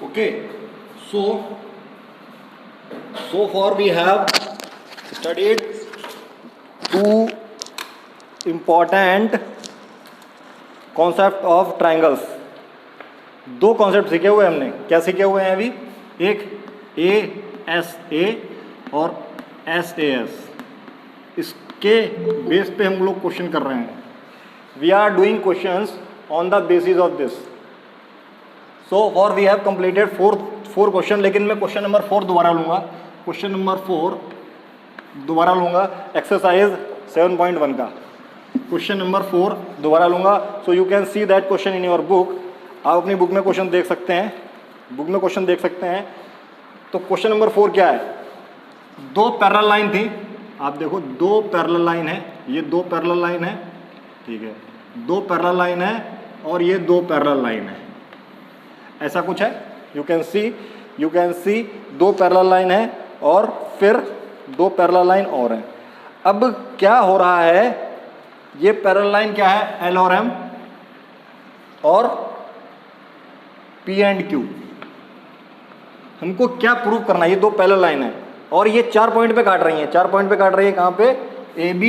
Okay, so far we have studied two important concept of triangles. दो concept सीखे हुए हमने. क्या सीखे हुए हैं अभी? एक ASA और SAS. इसके बेस पे हम लोग क्वेश्चन कर रहे हैं. We are doing questions on the basis of this. So for we have completed four question. लेकिन मैं क्वेश्चन नंबर 4 दोबारा लूँगा. क्वेश्चन नंबर 4 दोबारा लूँगा एक्सरसाइज 7.1 का. क्वेश्चन नंबर 4 दोबारा लूँगा. So you can see that question in your book. आप अपनी बुक में क्वेश्चन देख सकते हैं. बुक में क्वेश्चन देख सकते हैं. तो क्वेश्चन नंबर 4 क्या है? दो पैरेलल लाइन थी. आप देखो, दो पैरेलल लाइन है. ये दो पैरेलल लाइन है. ठीक है, दो पैरेलल लाइन है और ये दो पैरेलल लाइन है. ऐसा कुछ है. यू कैन सी दो पैरेलल लाइन है और फिर दो पैरेलल लाइन और है. अब क्या हो रहा है? ये पैरेलल लाइन क्या है? L और M और P एंड Q. हमको क्या प्रूव करना है? ये दो पैरेलल लाइन है और ये 4 पॉइंट पे काट रही है. 4 पॉइंट पे काट रही है. कहाँ पे? AB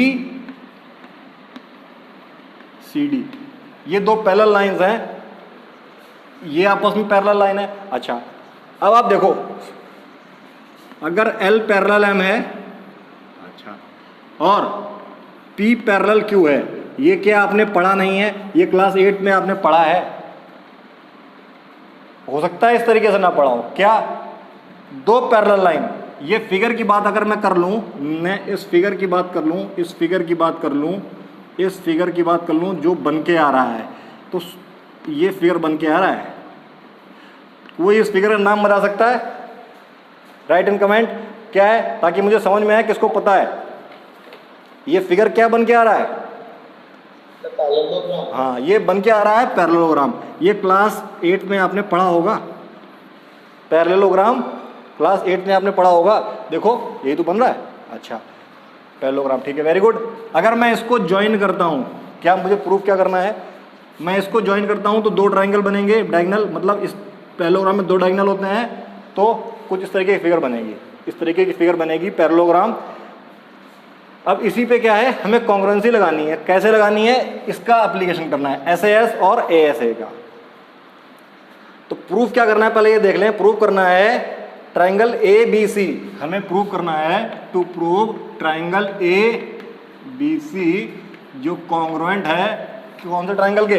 CD. ये दो पैरेलल लाइंस हैं. ये आपस में पैरेलल लाइन है. अच्छा, अब आप देखो, अगर L पैरेलल M है, अच्छा, और P पैरेलल Q है. ये क्या आपने पढ़ा नहीं है? ये क्लास 8 में आपने पढ़ा है. हो सकता है इस तरीके से ना पढ़ा हो. क्या? दो पैरेलल लाइन. ये फिगर की बात अगर मैं कर लूँ, मैं इस फिगर की बात कर लूँ, इस फिगर की बात कर लूँ, इस फिगर की बात कर लूँ, जो बन के आ रहा है, तो ये फिगर बन के आ रहा है. कोई इस फिगर का नाम बता सकता है? Right in comment. क्या है? ताकि मुझे समझ में आए किसको पता है. ये फिगर क्या बन के आ रहा है? हाँ, ये बन के आ रहा है पैरेललोग्राम. ये क्लास 8 में आपने पढ़ा होगा. पैरेललोग्राम क्लास 8 में आपने पढ़ा होगा. देखो, यही तो बन रहा है. अच्छा, पैरेललोग्राम. ठीक है, वेरी गुड. अगर मैं इसको ज्वाइन करता हूँ, क्या मुझे प्रूफ क्या करना है? मैं इसको ज्वाइन करता हूँ तो दो ट्राइंगल बनेंगे. डायगोनल मतलब इस पैरेललोग्राम में दो डायगोनल होते हैं, तो कुछ इस तरीके की फिगर बनेगी. इस तरीके की फिगर बनेगी पैरेललोग्राम. अब इसी पे क्या है? हमें कॉन्ग्रुएंसी लगानी है. कैसे लगानी है? इसका एप्लीकेशन करना है, SAS और ASA का. तो प्रूफ क्या करना है पहले ये देख लें. प्रूफ करना है ट्राइंगल ABC. हमें प्रूव करना है टू प्रूव ट्राइंगल ABC जो कॉन्ग्रुएंट है. कौन से ट्राइंगल के?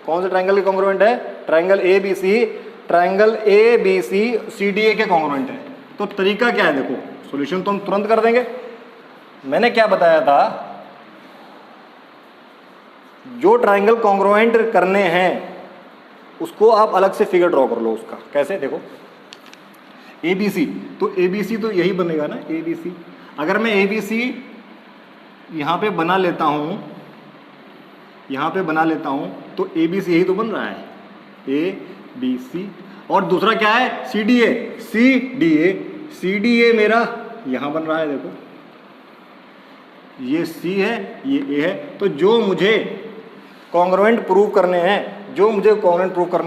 कौन से ट्राइंगल के कॉन्ग्रुएंट है? Triangle ABC. Triangle ABC CDA के कॉन्ग्रुएंट है. तो तरीका क्या है? देखो, सॉल्यूशन तो हम तुरंत कर देंगे. मैंने क्या बताया था? जो ट्राइंगल कॉन्ग्रुएंट करने हैं उसको आप अलग से फिगर ड्रॉ कर लो. उसका कैसे? देखो, ABC. तो ABC तो यही बनेगा ना, ABC. अगर मैं ABC यहाँ पे बना लेता हूँ, यहाँ पे बना लेता हूँ, तो ABC यही तो बन रहा है, ABC. और दूसरा क्या है? CDA मेरा यहाँ बन रहा है. देखो, ये C है, ये A है. तो जो मुझे कॉन्ग्रुएंट प्रूव करने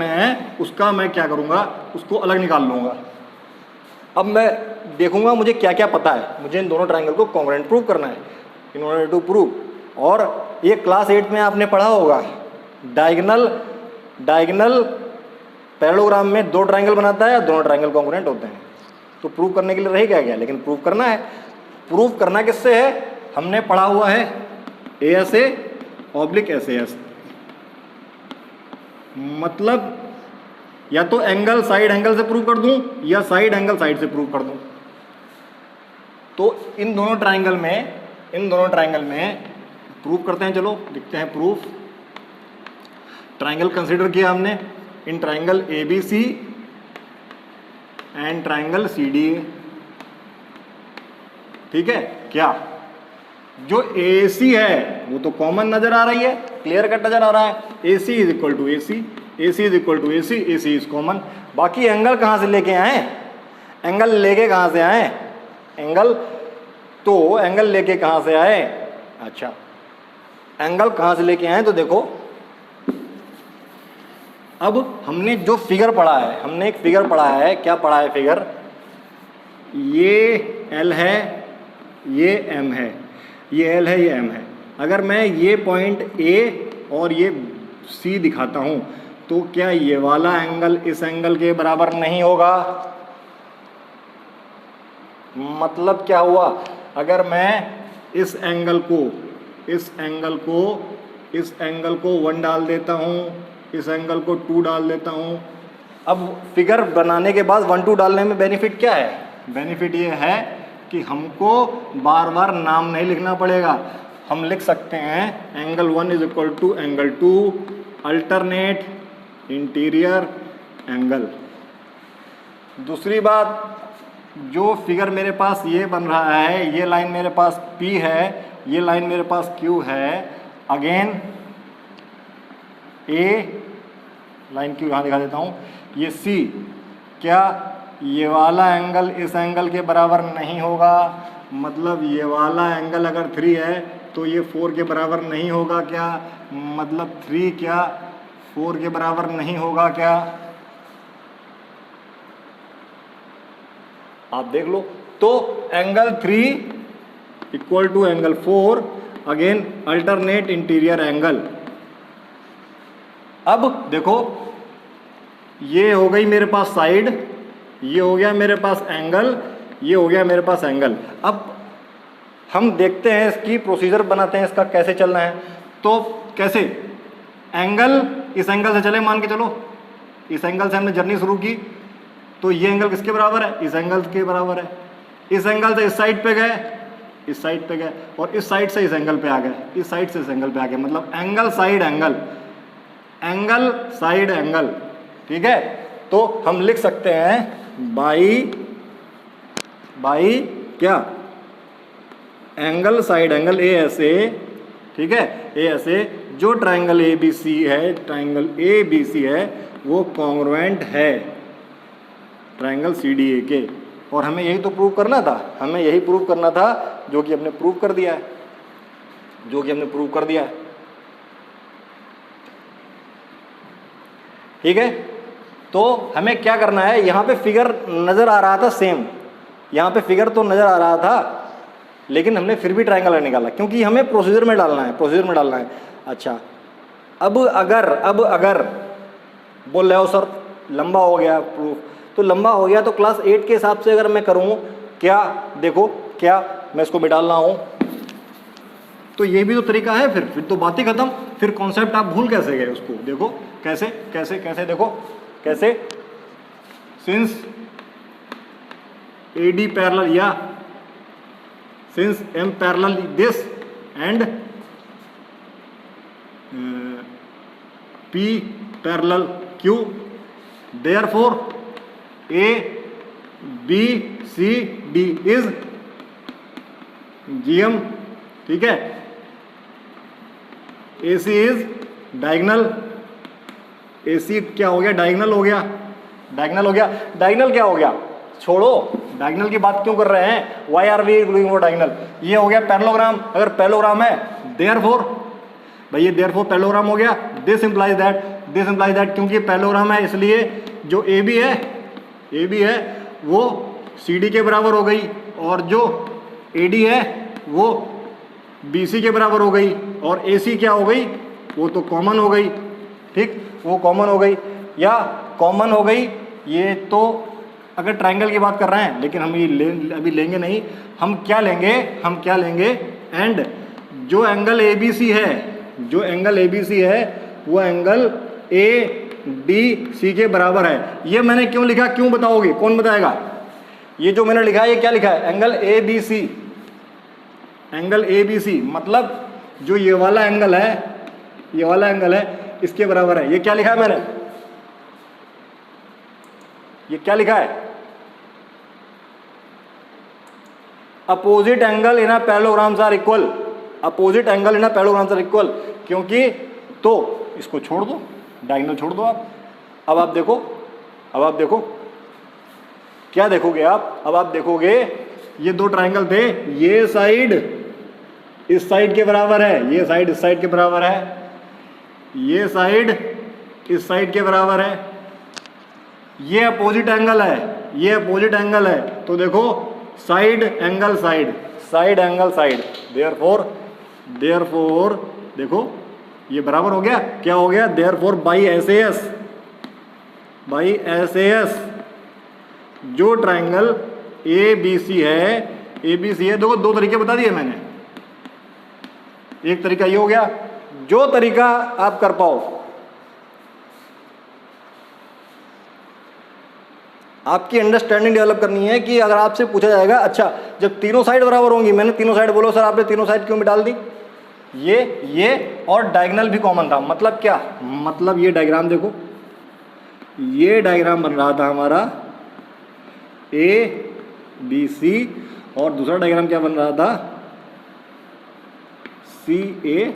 हैं, उसका मैं क्या करूँगा? उसको अलग निकाल लूँगा. अब मैं देखूंगा मुझे क्या क्या पता है. मुझे इन दोनों ट्राइंगल को कॉन्ग्रुएंट प्रूव करना है. In order to prove. और ये क्लास 8 में आपने पढ़ा होगा, डायगोनल पैरेललोग्राम में दो ट्राइंगल बनाता है, दोनों ट्राइंगल कॉन्ग्रुएंट होते हैं. तो प्रूव करने के लिए रह गया, लेकिन प्रूव करना है. प्रूव करना किससे है? हमने पढ़ा हुआ है ASA ऑब्लिक SAS. मतलब या तो एंगल साइड एंगल से प्रूव कर दूं या साइड एंगल साइड से प्रूव कर दूं. तो इन दोनों ट्राइंगल में प्रूव करते हैं. चलो लिखते हैं प्रूफ. ट्राइंगल कंसीडर किया हमने in triangle ABC and triangle CDA. ठीक है. क्या? जो AC है वो तो कॉमन नजर आ रही है, क्लियर कट नजर आ रहा है. AC is equal to AC, AC is equal to AC, AC is common. बाकी एंगल कहाँ से लेके आए? एंगल लेके कहाँ से आए? एंगल लेके कहाँ से आए? अच्छा, एंगल कहाँ से लेके आए? तो देखो, अब हमने जो फिगर पढ़ा है, हमने एक फिगर पढ़ा है, क्या पढ़ा है फिगर, ये L है, ये M है, ये L है, ये M है। अगर मैं ये पॉइंट A और ये C दिखाता हूँ तो क्या ये वाला एंगल इस एंगल के बराबर नहीं होगा? मतलब क्या हुआ, अगर मैं इस एंगल को 1 डाल देता हूँ, इस एंगल को 2 डाल देता हूँ। अब फिगर बनाने के बाद 1 2 डालने में बेनिफिट क्या है? बेनिफिट ये है कि हमको बार बार नाम नहीं लिखना पड़ेगा। हम लिख सकते हैं angle 1 is equal to angle 2 alternate interior angle. दूसरी बात, जो फिगर मेरे पास ये बन रहा है, ये लाइन मेरे पास P है, ये लाइन मेरे पास Q है, अगेन A लाइन Q यहाँ दिखा देता हूँ, ये C, क्या ये वाला एंगल इस एंगल के बराबर नहीं होगा? मतलब ये वाला एंगल अगर 3 है तो ये 4 के बराबर नहीं होगा क्या? मतलब 3 क्या 4 के बराबर नहीं होगा क्या? आप देख लो। तो angle 3 equal to angle 4, again alternate interior angle. अब देखो, ये हो गई मेरे पास साइड, ये हो गया मेरे पास एंगल, ये हो गया मेरे पास एंगल। अब हम देखते हैं इसकी प्रोसीजर बनाते हैं, इसका कैसे चलना है। तो कैसे, एंगल इस एंगल से चले, मान के चलो इस एंगल से हमने जर्नी शुरू की, तो ये एंगल किसके बराबर है? इस एंगल के बराबर है। इस एंगल से इस साइड पे गए, इस साइड पे गए, और इस साइड से इस एंगल पे आ गए, इस साइड से इस एंगल पे आ गए, मतलब angle side angle, angle side angle. ठीक है, तो हम लिख सकते हैं बाई क्या, एंगल साइड एंगल ASA। ठीक है, ASA जो ट्राइंगल ABC है, ट्राइंगल ABC है, वो कॉन्ग्रुएंट है ट्राइंगल CDA के। और हमें यही तो प्रूव करना था, हमें यही प्रूव करना था, जो कि हमने प्रूव कर दिया है, जो कि हमने प्रूव कर दिया है। ठीक है, तो हमें क्या करना है, यहाँ पे फिगर नज़र आ रहा था सेम, यहाँ पे फिगर तो नज़र आ रहा था, लेकिन हमने फिर भी ट्रायंगल निकाला, क्योंकि हमें प्रोसीजर में डालना है, प्रोसीजर में डालना है। अच्छा, अब अगर बोल रहे हो सर लंबा हो गया प्रूफ, तो लंबा हो गया तो क्लास 8 के हिसाब से अगर मैं करूँ, क्या देखो, क्या मैं इसको मिटा रहा हूँ, तो ये भी तो तरीका है, फिर तो बात ही खत्म। फिर कॉन्सेप्ट आप भूल कैसे गए उसको? देखो कैसे कैसे कैसे, देखो कैसे, सिंस AD पैरेलल या since M parallel this and P parallel Q, therefore A B C D is GM। ठीक है, AC is diagonal, AC क्या हो गया, डायगनल हो गया, डायगनल हो गया। डायगनल क्या हो गया, छोड़ो, डायगनल की बात क्यों कर रहे हैं, why are we doing for diagonal. ये हो गया पैरेललोग्राम, अगर पैरेललोग्राम है देयरफॉर, भाई ये देयरफॉर पैरेललोग्राम हो गया। दिस इंप्लाइज दैट, क्योंकि पैरेललोग्राम है इसलिए जो AB है वो CD के बराबर हो गई, और जो AD है वो BC के बराबर हो गई, और AC क्या हो गई, वो तो कॉमन हो गई। ठीक, वो कॉमन हो गई या कॉमन हो गई। ये तो अगर ट्रायंगल की बात कर रहे हैं, लेकिन हम ये अभी लेंगे नहीं। हम क्या लेंगे, एंड जो एंगल ABC है, वो एंगल ADC के बराबर है। ये मैंने क्यों लिखा, क्यों बताओगे, कौन बताएगा? ये जो मैंने लिखा है, ये क्या लिखा है, एंगल ABC, मतलब जो ये वाला एंगल है, इसके बराबर है। ये क्या लिखा है मैंने, ये क्या लिखा है, opposite angle in a parallelograms are equal, opposite angle in a parallelograms are equal. क्योंकि, तो इसको छोड़ दो, डायगोनल छोड़ दो आप। अब आप देखो क्या देखोगे आप, अब आप देखोगे ये दो ट्रायंगल थे, ये साइड इस साइड के बराबर है, ये साइड इस साइड के बराबर है, ये साइड इस साइड के बराबर है, ये अपोजिट एंगल है, ये अपोजिट एंगल है, तो देखो side angle side, side angle side, therefore देखो ये बराबर हो गया, क्या हो गया, therefore by S A S जो ट्राइंगल ए बी सी है, देखो दो तरीके बता दिए मैंने। एक तरीका ये हो गया, जो तरीका आप कर पाओ, आपकी अंडरस्टैंडिंग डेवलप करनी है कि अगर आपसे पूछा जाएगा अच्छा जब तीनों साइड बराबर होंगी, मैंने तीनों साइड बोलो सर आपने तीनों साइड क्यों डाल दी, ये और डायगोनल भी कॉमन था, मतलब क्या, मतलब ये डायग्राम देखो, ये डायग्राम बन रहा था हमारा ए बी सी, और दूसरा डायग्राम क्या बन रहा था, सी ए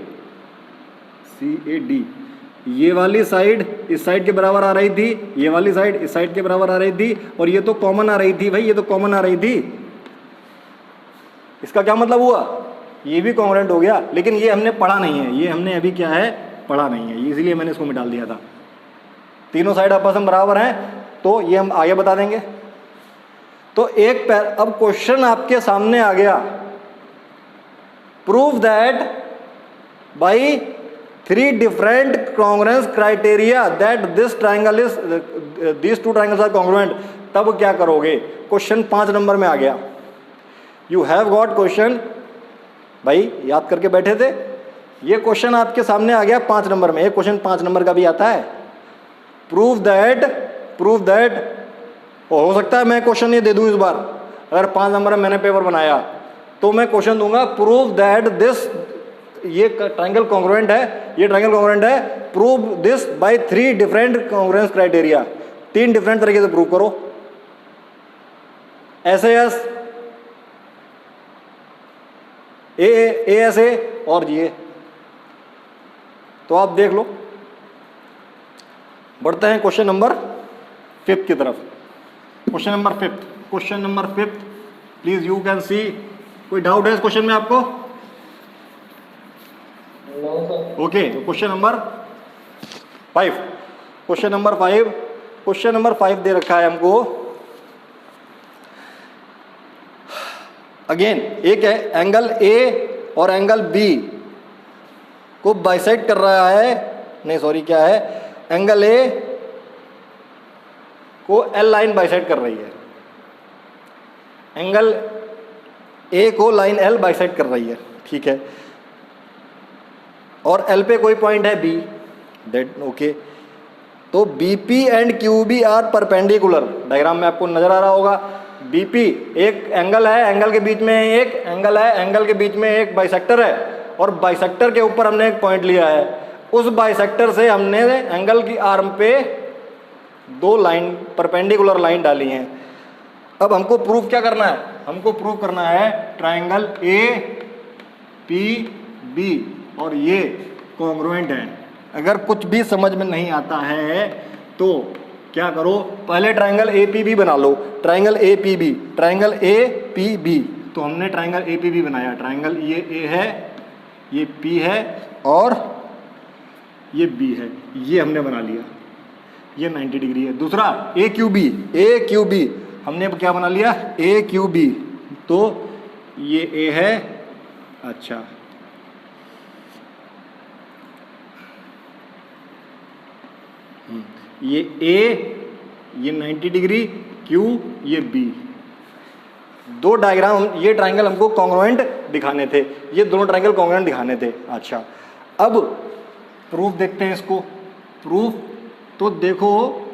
डी। ये वाली साइड इस साइड के बराबर आ रही थी, ये वाली साइड इस साइड के बराबर आ रही थी, और ये तो कॉमन आ रही थी भाई, ये तो कॉमन आ रही थी। इसका क्या मतलब हुआ, ये भी कॉन्ग्रुएंट हो गया, लेकिन ये हमने पढ़ा नहीं है, ये हमने अभी क्या है पढ़ा नहीं है, इसीलिए मैंने इसको मिटा दिया था। तीनों साइड आपस में बराबर हैं तो ये हम आगे बता देंगे। तो अब क्वेश्चन आपके सामने आ गया, prove that by 3 different congruence criteria that these two triangles are congruent। तब क्या करोगे, क्वेश्चन 5 नंबर में आ गया, यू हैव गॉट क्वेश्चन, भाई याद करके बैठे थे, ये क्वेश्चन आपके सामने आ गया 5 नंबर में। एक क्वेश्चन 5 नंबर का भी आता है, प्रूव दैट, हो सकता है मैं क्वेश्चन ये दे दूं इस बार, अगर 5 नंबर में मैंने पेपर बनाया तो मैं क्वेश्चन दूंगा, प्रूव दैट दिस, ये ट्रायंगल कॉन्ग्रुएंट है, ये ट्रायंगल कॉन्ग्रुएंट है, prove this by 3 different congruence criteria, 3 different तरीके से प्रूव करो, SAS ASA और ये। तो आप देख लो, बढ़ते हैं क्वेश्चन नंबर 5 की तरफ। Question number 5 please you can see, कोई डाउट है इस क्वेश्चन में आपको? Okay, question number 5, question number 5 दे रखा है हमको। अगेन एक है एंगल ए और एंगल बी को बाइसेक्ट कर रहा है, नहीं सॉरी क्या है, एंगल ए को एल लाइन बाइसेक्ट कर रही है, एंगल ए को लाइन एल बाइसेक्ट कर रही है, ठीक है, और एल पे कोई पॉइंट है बी, दैट ओके। तो BP and QB are perpendicular, diagram में आपको नजर आ रहा होगा, बीपी एक एंगल है, एंगल के बीच में एक एंगल है, एंगल के बीच में एक बाइसेक्टर है, और बाइसेक्टर के ऊपर हमने एक पॉइंट लिया है, उस बाइसेक्टर से हमने एंगल की आर्म पे 2 लाइन परपेंडिकुलर लाइन डाली हैं। अब हमको प्रूफ क्या करना है, हमको प्रूफ करना है ट्राइंगल ए पी बी और ये कॉन्ग्रुएंट है। अगर कुछ भी समझ में नहीं आता है तो क्या करो, पहले ट्राइंगल ए पी बी बना लो, ट्राइंगल ए पी बी। तो हमने ट्राइंगल ए पी बी बनाया, ट्राइंगल ये ए है, ये पी है और ये बी है, ये हमने बना लिया, ये 90 डिग्री है। दूसरा ए क्यू बी हमने क्या बना लिया, ए क्यू बी, तो ये ए है, अच्छा ये ए, ये 90 डिग्री, क्यू, ये बी, 2 डायग्राम, ये ट्राइंगल हमको कॉन्ग्रुएंट दिखाने थे, ये दोनों ट्राइंगल कॉन्ग्रुएंट दिखाने थे। अच्छा अब प्रूफ देखते हैं इसको, प्रूफ तो देखो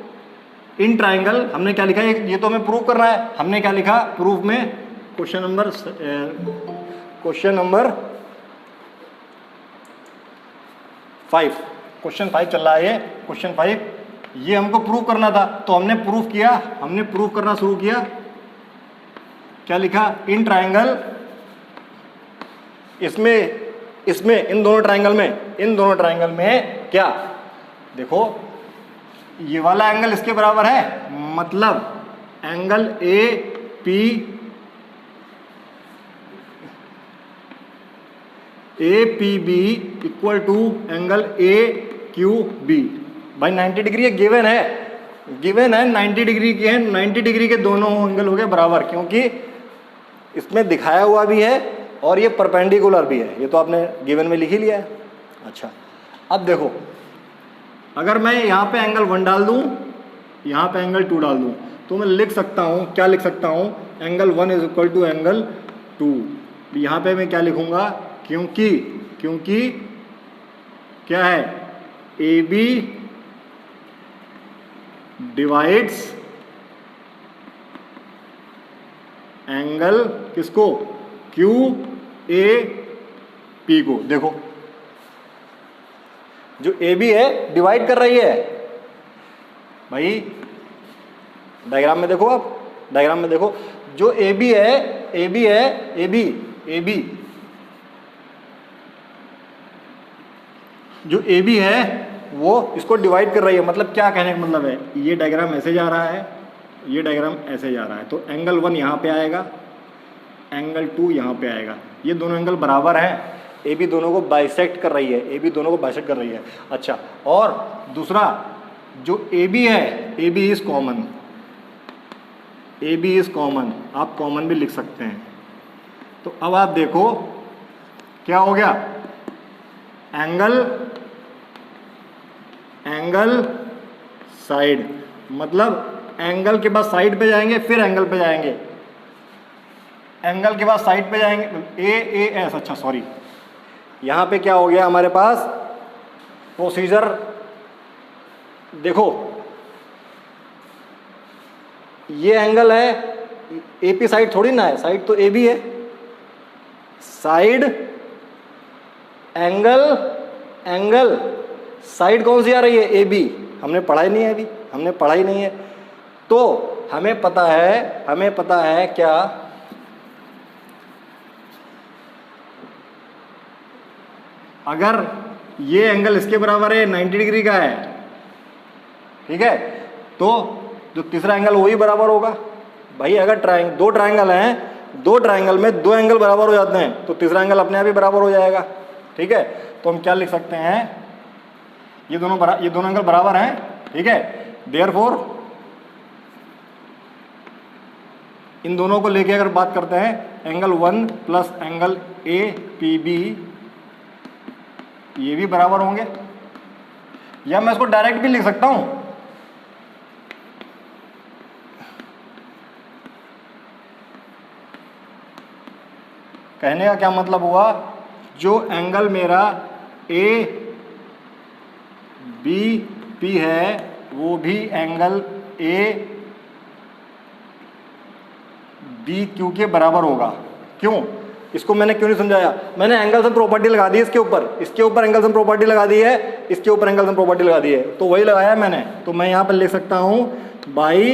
इन ट्राइंगल हमने क्या लिखा है, ये तो हमें प्रूफ करना है, हमने क्या लिखा प्रूफ में, क्वेश्चन नंबर 5, क्वेश्चन 5 चल रहा है, ये क्वेश्चन 5, ये हमको प्रूव करना था, तो हमने प्रूफ किया, हमने प्रूफ करना शुरू किया, क्या लिखा, इन ट्राइंगल, इसमें इन दोनों ट्राइंगल में क्या, देखो ये वाला एंगल इसके बराबर है, मतलब angle A P B equal to angle A Q B, भाई 90 डिग्री गिवन है, 90 डिग्री की है, 90 डिग्री के दोनों एंगल हो गए बराबर, क्योंकि इसमें दिखाया हुआ भी है और ये परपेंडिकुलर भी है, ये तो आपने गिवन में लिख ही लिया है। अच्छा अब देखो, अगर मैं यहाँ पे एंगल 1 डाल दूँ, यहाँ पे एंगल 2 डाल दूँ, तो मैं लिख सकता हूँ, क्या लिख सकता हूँ, angle 1 is equal to angle 2। यहाँ पे मैं क्या लिखूँगा, क्योंकि क्या है, ए बी डिवाइड्स एंगल किसको, क्यू ए पी को। देखो जो ए बी है डिवाइड कर रही है भाई, डायग्राम में देखो, आप डायग्राम में देखो, जो ए बी जो ए बी है वो इसको डिवाइड कर रही है। मतलब क्या कहने का मतलब है, ये डायग्राम ऐसे जा रहा है, ये डायग्राम ऐसे जा रहा है, तो एंगल 1 यहाँ पे आएगा, एंगल 2 यहाँ पे आएगा, ये दोनों एंगल बराबर हैं, ए बी दोनों को बाइसेक्ट कर रही है, ए बी दोनों को बाइसेक्ट कर रही है। अच्छा, और दूसरा जो ए बी है, A B is common, A B is common, आप कॉमन भी लिख सकते हैं। तो अब आप देखो क्या हो गया, एंगल साइड, मतलब एंगल के बाद साइड पे जाएंगे, फिर एंगल पे जाएंगे, एंगल के बाद साइड पे जाएंगे, ए एस। अच्छा सॉरी, यहाँ पे क्या हो गया हमारे पास प्रोसीजर, देखो ये एंगल है, एपी साइड थोड़ी ना है, साइड तो ए बी है, साइड एंगल साइड कौन सी आ रही है, ए बी, हमने पढ़ा ही नहीं है अभी, हमने पढ़ा ही नहीं है। तो हमें पता है क्या, अगर ये एंगल इसके बराबर है, 90 डिग्री का है, ठीक है, तो जो तीसरा एंगल वही बराबर होगा। भाई अगर दो ट्रायंगल हैं, दो ट्रायंगल में दो एंगल बराबर हो जाते हैं, तो तीसरा एंगल अपने आप ही बराबर हो जाएगा। ठीक है, तो हम क्या लिख सकते हैं, ये दोनों एंगल बराबर हैं, ठीक है, देयरफॉर इन दोनों को लेके अगर बात करते हैं, angle 1 plus angle A P B ये भी बराबर होंगे, या मैं इसको डायरेक्ट भी लिख सकता हूं, कहने का क्या मतलब हुआ, जो एंगल मेरा ए बी पी है वो भी एंगल ए बी क्यू के बराबर होगा। क्यों, इसको मैंने क्यों नहीं समझाया, मैंने एंगल सम प्रॉपर्टी लगा दी इसके ऊपर एंगल सम प्रॉपर्टी लगा दी है, इसके ऊपर एंगल सम प्रॉपर्टी लगा दी है, तो वही लगाया मैंने। तो मैं यहाँ पर लिख सकता हूँ by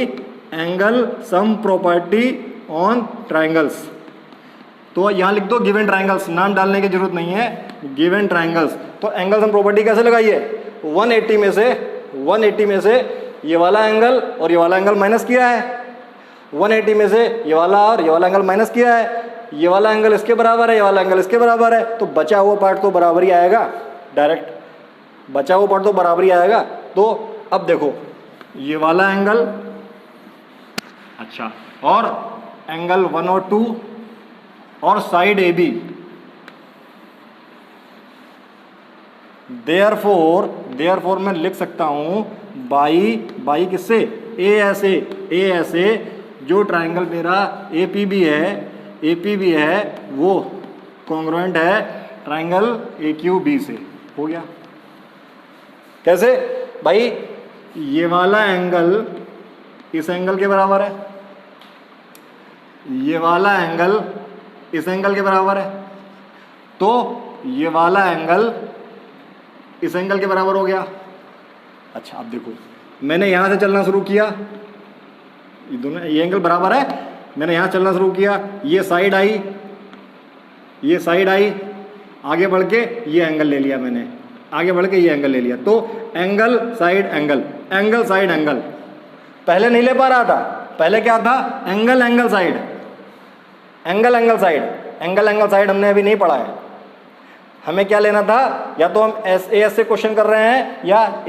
angle sum property on triangles. तो यहाँ लिख दो गिवन ट्राइंगल्स, नाम डालने की जरूरत नहीं है, गिवन ट्राइंगल्स। तो एंगल सम प्रॉपर्टी कैसे लगाई है, 180 में से ये वाला एंगल और ये वाला एंगल माइनस किया है, 180 में से ये वाला और ये वाला एंगल माइनस किया है, ये वाला एंगल इसके बराबर है, ये वाला एंगल इसके बराबर है, तो बचा हुआ पार्ट तो बराबर ही आएगा, डायरेक्ट बचा हुआ पार्ट तो बराबर ही आएगा। तो अब देखो ये वाला एंगल, अच्छा, और एंगल 1 और 2 और साइड ए बी, देयरफॉर मैं लिख सकता हूं बाई किससे, ए एस ए, जो ट्राइंगल मेरा ए पी बी है वो कॉन्ग्रुएंट है ट्राइंगल ए क्यू बी से। हो गया, कैसे भाई, ये वाला एंगल इस एंगल के बराबर है, ये वाला एंगल इस एंगल के बराबर है, तो ये वाला एंगल इस एंगल के बराबर हो गया। अच्छा अब देखो, मैंने यहाँ से चलना शुरू किया, ये एंगल बराबर है, मैंने यहाँ चलना शुरू किया, ये साइड आई, आगे बढ़ के ये एंगल ले लिया मैंने, आगे बढ़ के ये एंगल ले लिया, तो एंगल साइड एंगल, पहले नहीं ले पा रहा था, पहले क्या था, एंगल साइड हमने अभी नहीं पढ़ा है। हमें क्या लेना था, या तो हम एस से क्वेश्चन कर रहे हैं, या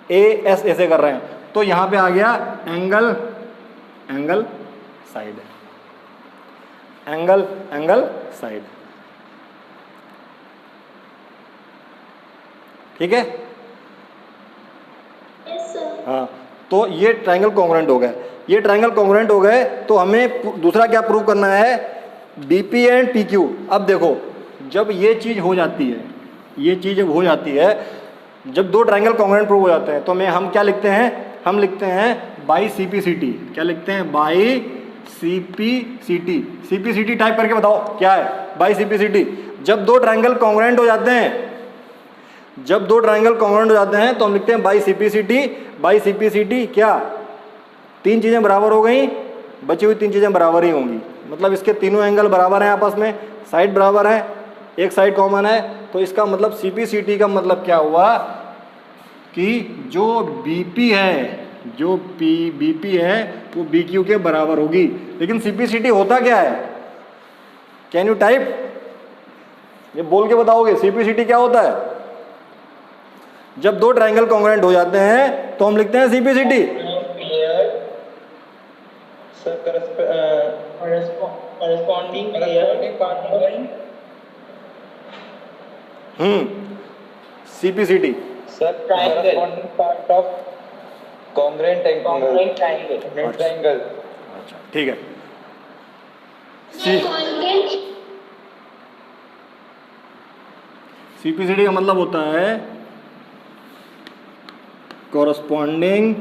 AS ऐसे कर रहे हैं, तो यहाँ पे आ गया एंगल साइड, एंगल साइड। ठीक है, हाँ। तो ये ट्रायंगल कॉन्ग्रुएंट हो गए, ये ट्रायंगल कॉन्ग्रुएंट हो गए। तो हमें दूसरा क्या प्रूव करना है, BP एंड PQ। अब देखो जब ये चीज़ हो जाती है, ये चीज़ जब हो जाती है, जब दो ट्रायंगल कॉन्ग्रुएंट प्रूव हो जाते हैं, तो हम क्या लिखते हैं, हम लिखते हैं बाई CPCT। क्या लिखते हैं, बाई CPCT। CPCT टाइप करके बताओ क्या है, बाई CPCT। जब दो ट्रायंगल कॉन्ग्रुएंट हो जाते हैं, जब दो ट्रायंगल कॉन्ग्रुएंट हो जाते हैं तो हम लिखते हैं बाई CPCT। बाई CPCT क्या, तीन चीज़ें बराबर हो गई, बची हुई तीन चीज़ें बराबर ही होंगी, मतलब इसके तीनों एंगल बराबर हैं आपस में, साइड बराबर है, एक साइड कॉमन है। तो इसका मतलब CPCT का मतलब क्या हुआ कि जो BP है, जो BP है वो BQ के बराबर होगी। लेकिन CPCT होता क्या है, कैन यू टाइप, ये बोल के बताओगे CPCT क्या होता है। जब दो ट्रायंगल कॉन्ग्रुएंट हो जाते हैं तो हम लिखते हैं CPCT। CPCT sir corresponding part of congruent triangle। अच्छा ठीक है। CPCT का मतलब होता है corresponding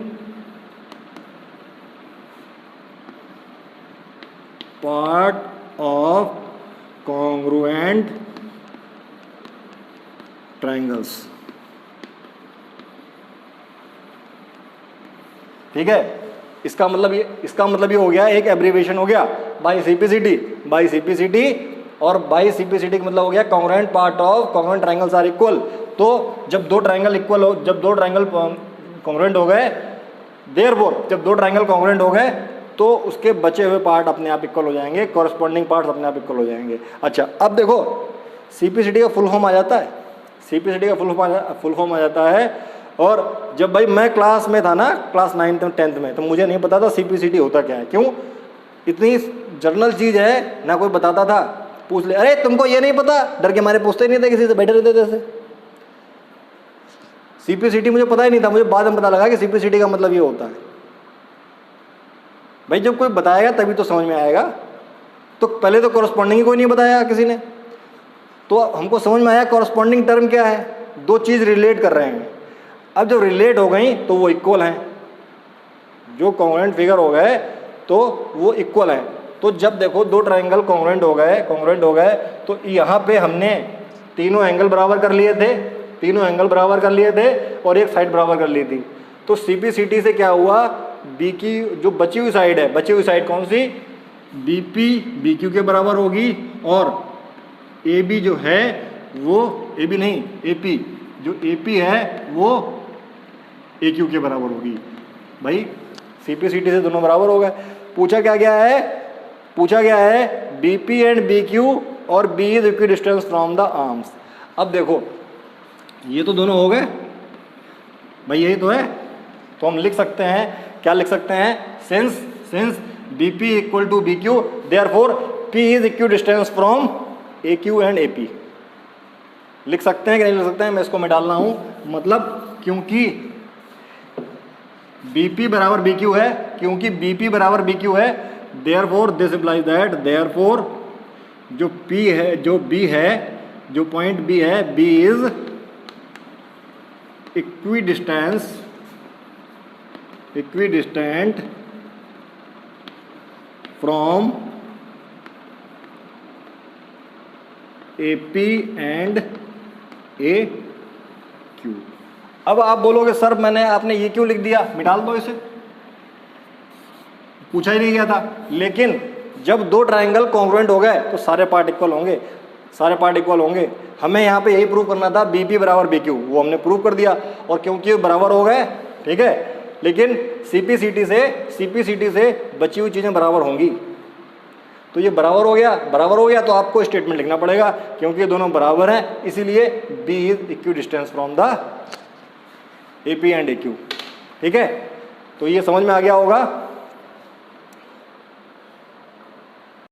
part of congruent triangles। ठीक है, इसका मतलब ये हो गया, एक एब्रीविएशन हो गया बाई CPCT। और बाई CPCT का मतलब हो गया congruent part of congruent triangles are equal. तो जब दो ट्रायंगल इक्वल हो, जब दो ट्रायंगल कॉन्ग्रुएंट हो गए, देयरफॉर जब दो ट्रायंगल कॉन्ग्रुएंट हो गए तो उसके बचे हुए पार्ट अपने आप इक्वल हो जाएंगे, कॉरस्पॉन्डिंग पार्ट्स अपने आप इक्वल हो जाएंगे। अच्छा, अब देखो CPCT का फुल फॉर्म आ जाता है, CPCT का फुल फॉर्म आ जाता है। और जब भाई मैं क्लास में था ना, क्लास 9th में 10th में, तो मुझे नहीं पता था CPCT होता क्या है। क्यों, इतनी जर्नल चीज़ है ना, कोई बताता था, पूछ ले, अरे तुमको ये नहीं पता, डर के मारे पूछते ही नहीं थे, किसी से बैठे रहते थे ऐसे। CPCT मुझे पता ही नहीं था, मुझे बाद में पता लगा कि CPCT का मतलब ये होता है। भाई जब कोई बताएगा तभी तो समझ में आएगा, तो पहले तो कॉरस्पॉन्डिंग ही कोई नहीं बताया किसी ने, तो हमको समझ में आया कॉरस्पॉन्डिंग टर्म क्या है, दो चीज़ रिलेट कर रहे हैं। अब जब रिलेट हो गई तो वो इक्वल हैं, जो कॉन्ग्रुएंट फिगर हो गए तो वो इक्वल हैं। तो जब देखो दो ट्रायंगल कॉन्ग्रुएंट हो गए तो यहाँ पे हमने तीनों एंगल बराबर कर लिए थे, और एक साइड बराबर कर ली थी। तो CPCT से क्या हुआ, B की जो बची हुई साइड कौन सी, BP BQ के बराबर होगी, और AB जो है वो AB नहीं, AP जो AP है वो AQ के बराबर होगी। भाई CPCT से दोनों बराबर हो गए। पूछा गया है BP एंड BQ और B is equidistance from the arms. अब देखो ये तो दोनों हो गए भाई, यही तो है। तो हम लिख सकते हैं, क्या लिख सकते हैं, since BP equal to BQ therefore P is equidistance from AQ and AP। लिख सकते हैं कि नहीं लिख सकते हैं, मैं इसको मैं डालना हूं, मतलब क्योंकि BP बराबर BQ है, क्योंकि BP बराबर BQ है, therefore this implies that, therefore जो P है, जो B है, जो पॉइंट B है, B is equidistant from AP and AQ। अब आप बोलोगे सर आपने ये क्यों लिख दिया, मिटाल दो इसे, पूछा ही नहीं गया था। लेकिन जब दो ट्रायंगल कॉन्ग्रुएंट हो गए तो सारे पार्ट इक्वल होंगे। हमें यहाँ पे यही प्रूव करना था, BP बराबर BQ, वो हमने प्रूव कर दिया। और क्योंकि बराबर हो गए, ठीक है, लेकिन CPCT से बची हुई चीज़ें बराबर होंगी। तो ये बराबर हो गया तो आपको स्टेटमेंट लिखना पड़ेगा, क्योंकि ये दोनों बराबर हैं, इसीलिए B is equidistance from the A P and A Q. ठीक है, तो ये समझ में आ गया होगा।